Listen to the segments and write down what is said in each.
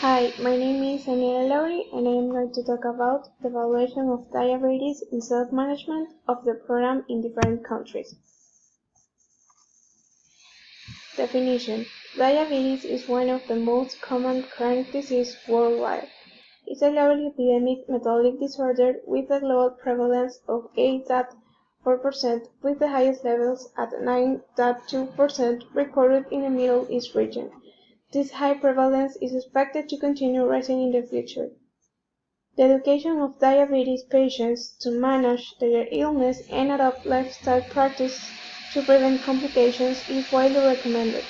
Hi, my name is Daniela Lauri and I am going to talk about the evaluation of diabetes and self-management of the program in different countries. Definition: Diabetes is one of the most common chronic diseases worldwide. It's a global epidemic metabolic disorder with a global prevalence of 8.4%, with the highest levels at 9.2% recorded in the Middle East region. This high prevalence is expected to continue rising in the future. The education of diabetes patients to manage their illness and adopt lifestyle practices to prevent complications is widely recommended,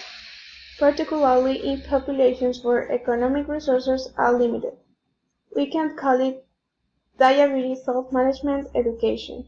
particularly in populations where economic resources are limited. We can call it diabetes self-management education.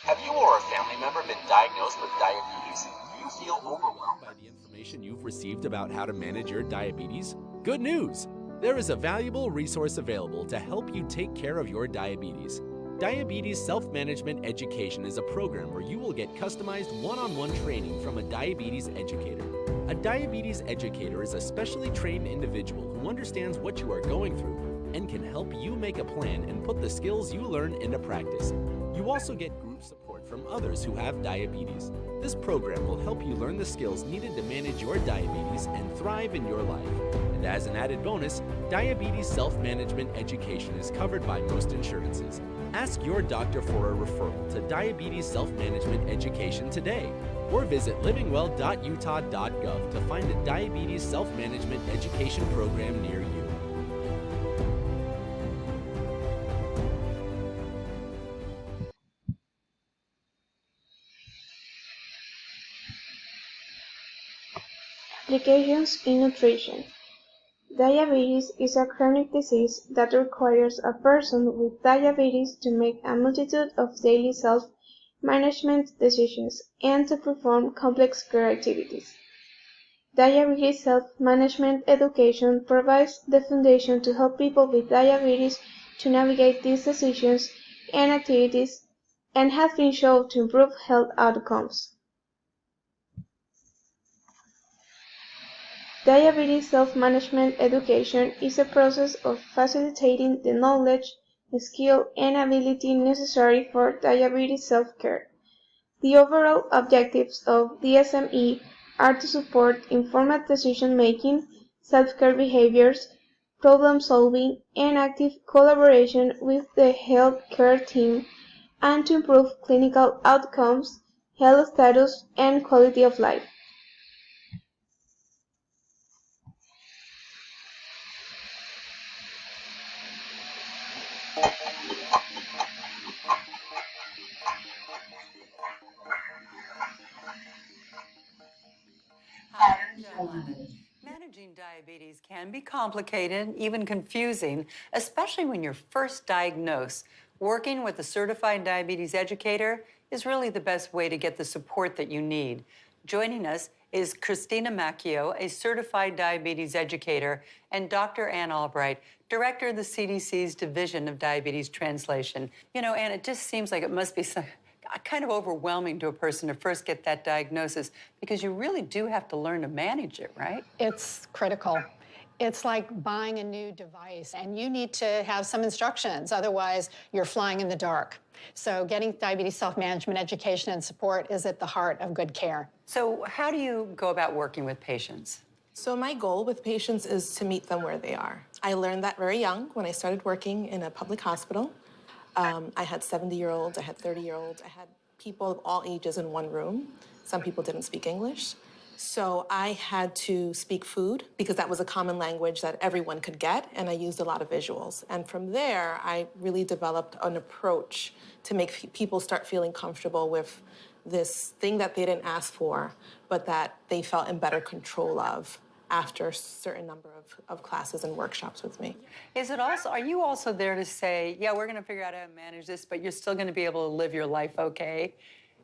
Have you or a family member been diagnosed with diabetes? Do you feel overwhelmed By the information you've received about how to manage your diabetes? Good news! There is a valuable resource available to help you take care of your diabetes. Diabetes Self-Management Education is a program where you will get customized one-on-one training from a diabetes educator. A diabetes educator is a specially trained individual who understands what you are going through and can help you make a plan and put the skills you learn into practice. You also get group support from others who have diabetes. This program will help you learn the skills needed to manage your diabetes and thrive in your life. And as an added bonus, diabetes self-management education is covered by most insurances. Ask your doctor for a referral to diabetes self-management education today, or visit livingwell.utah.gov to find a diabetes self-management education program near you. Applications in nutrition. Diabetes is a chronic disease that requires a person with diabetes to make a multitude of daily self-management decisions and to perform complex care activities. Diabetes self-management education provides the foundation to help people with diabetes to navigate these decisions and activities and has been shown to improve health outcomes. Diabetes self-management education is a process of facilitating the knowledge, skill, and ability necessary for diabetes self-care. The overall objectives of DSME are to support informed decision-making, self-care behaviors, problem-solving, and active collaboration with the health care team, and to improve clinical outcomes, health status, and quality of life. Hi, I'm Joe London. Managing diabetes can be complicated, even confusing, especially when you're first diagnosed. Working with a certified diabetes educator is really the best way to get the support that you need. Joining us is Christina Macchio, a certified diabetes educator, and Dr. Ann Albright, director of the CDC's Division of Diabetes Translation. You know, Ann, it just seems like it must be kind of overwhelming to a person to first get that diagnosis because you really do have to learn to manage it, right? It's critical. It's like buying a new device, and you need to have some instructions. Otherwise, you're flying in the dark. So getting diabetes self-management education and support is at the heart of good care. So how do you go about working with patients? So my goal with patients is to meet them where they are. I learned that very young when I started working in a public hospital. I had 70-year-olds, I had 30-year-olds, I had people of all ages in one room. Some people didn't speak English. So I had to speak food because that was a common language that everyone could get, and I used a lot of visuals. And from there, I really developed an approach to make people start feeling comfortable with this thing that they didn't ask for, but that they felt in better control of after a certain number of classes and workshops with me. Are you also there to say, yeah, we're gonna figure out how to manage this, but you're still gonna be able to live your life okay?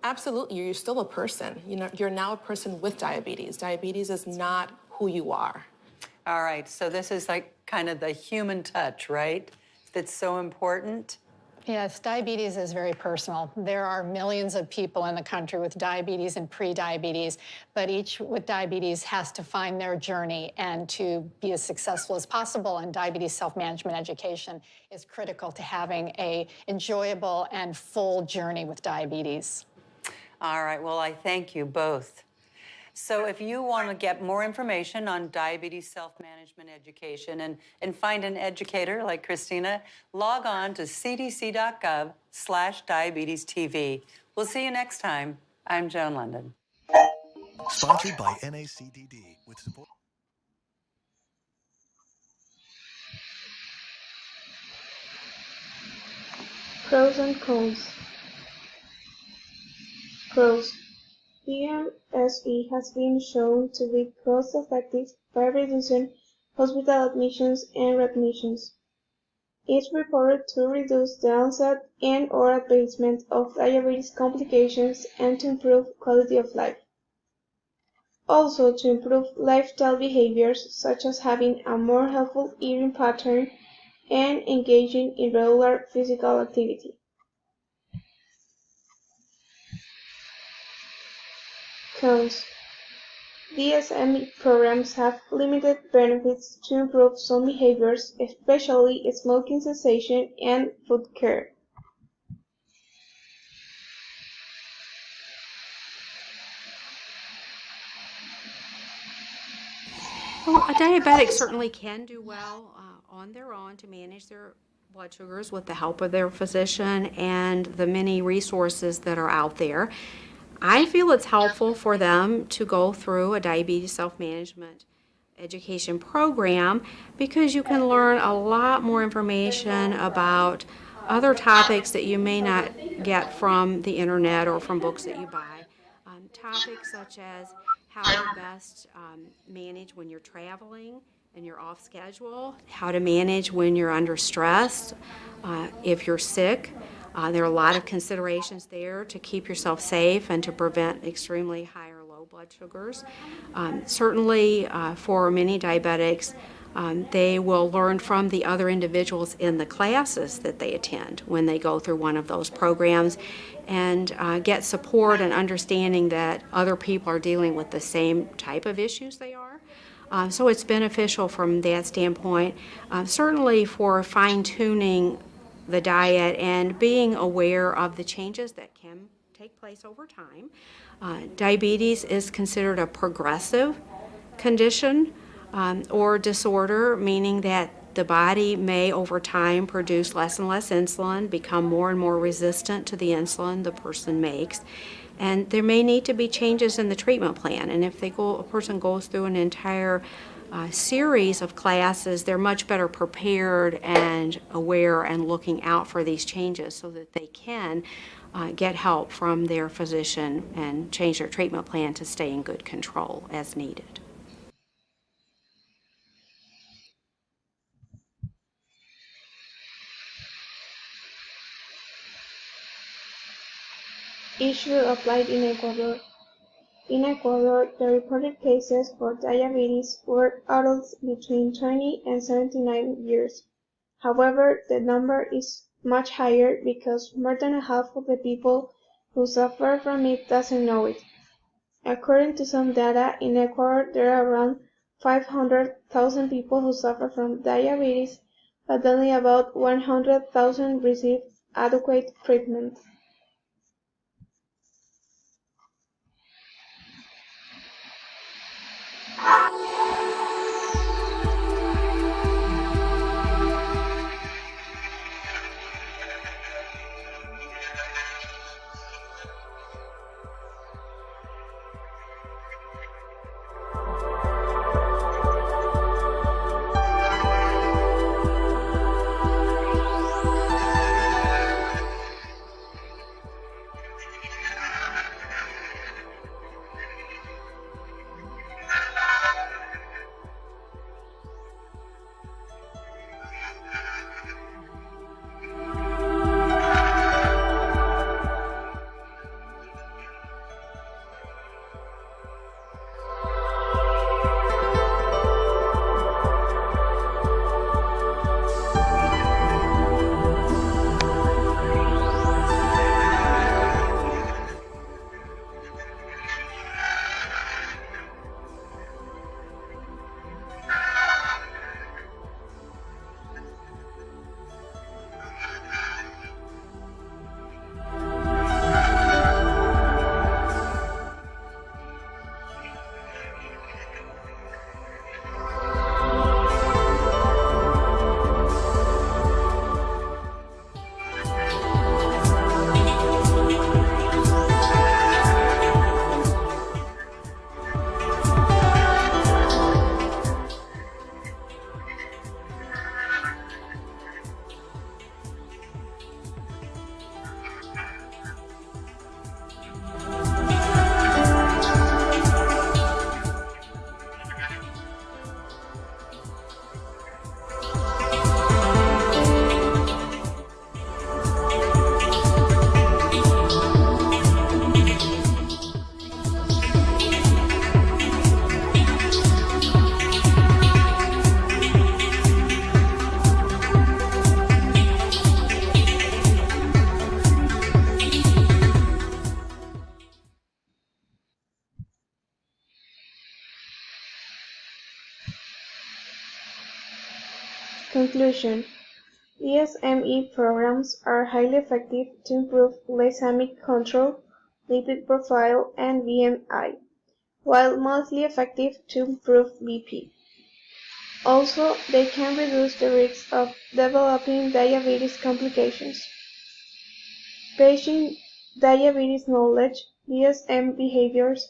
Absolutely, you're still a person. You know, you're now a person with diabetes. Diabetes is not who you are. All right, so this is like kind of the human touch, right? That's so important. Yes, diabetes is very personal. There are millions of people in the country with diabetes and pre-diabetes, but each with diabetes has to find their journey and to be as successful as possible. And diabetes self-management education is critical to having an enjoyable and full journey with diabetes. All right, well, I thank you both. So if you want to get more information on diabetes self-management education and find an educator like Christina, log on to cdc.gov/diabetestv. We'll see you next time. I'm Joan London. Sponsored by NACDD with support. Pros and cons. Pros. DMSE has been shown to be cost-effective by reducing hospital admissions and readmissions. It's reported to reduce the onset and/or advancement of diabetes complications and to improve quality of life. Also to improve lifestyle behaviors such as having a more healthful eating pattern and engaging in regular physical activity. Cons. DSM programs have limited benefits to improve some behaviors, especially smoking cessation and food care. Well, a diabetic certainly can do well on their own to manage their blood sugars with the help of their physician and the many resources that are out there. I feel it's helpful for them to go through a diabetes self-management education program because you can learn a lot more information about other topics that you may not get from the internet or from books that you buy. Topics such as how to best manage when you're traveling and you're off schedule, how to manage when you're under stress, if you're sick. There are a lot of considerations there to keep yourself safe and to prevent extremely high or low blood sugars. Certainly, for many diabetics, they will learn from the other individuals in the classes that they attend when they go through one of those programs and get support and understanding that other people are dealing with the same type of issues they are. So it's beneficial from that standpoint. Certainly for fine-tuning the diet and being aware of the changes that can take place over time. Diabetes is considered a progressive condition or disorder, meaning that the body may over time produce less and less insulin, become more and more resistant to the insulin the person makes, and there may need to be changes in the treatment plan. And if a person goes through an entire series of classes, they're much better prepared and aware and looking out for these changes so that they can get help from their physician and change their treatment plan to stay in good control as needed. Issue applied in Ecuador. In Ecuador, the reported cases for diabetes were adults between 20 and 79 years. However, the number is much higher because more than half of the people who suffer from it doesn't know it. According to some data, in Ecuador there are around 500,000 people who suffer from diabetes, but only about 100,000 receive adequate treatment. Conclusion: DSME programs are highly effective to improve glycemic control, lipid profile, and BMI, while mostly effective to improve BP. Also, they can reduce the risk of developing diabetes complications. Patient diabetes knowledge, DSM behaviors,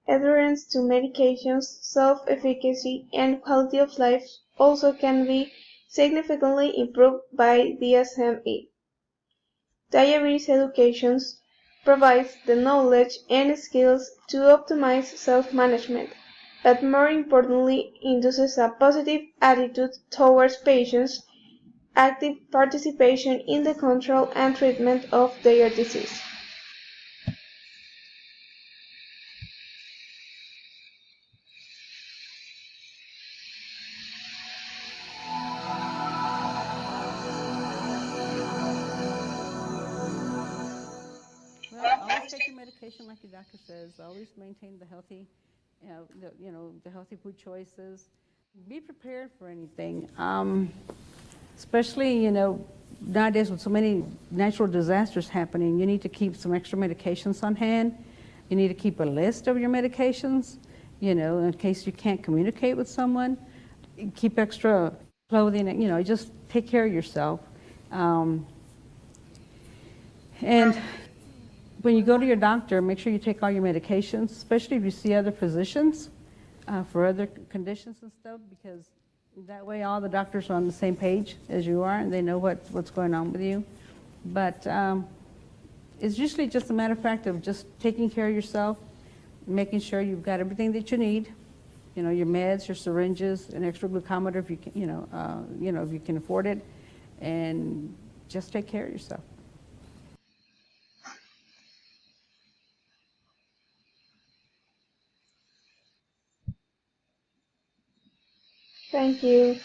adherence to medications, self-efficacy, and quality of life also can be significantly improved by DSME. Diabetes education provides the knowledge and skills to optimize self-management, but more importantly induces a positive attitude towards patients' active participation in the control and treatment of their disease. Well, always take your medication like your doctor says. Always maintain the healthy, the healthy food choices. Be prepared for anything, especially nowadays with so many natural disasters happening. You need to keep some extra medications on hand. You need to keep a list of your medications, in case you can't communicate with someone. Keep extra clothing. Just take care of yourself. And when you go to your doctor, make sure you take all your medications, especially if you see other physicians for other conditions and stuff, because that way all the doctors are on the same page as you are and they know what's going on with you. But it's usually just a matter of fact of just taking care of yourself, making sure you've got everything that you need, your meds, your syringes, an extra glucometer if you can, if you can afford it, and just take care of yourself. Thank you.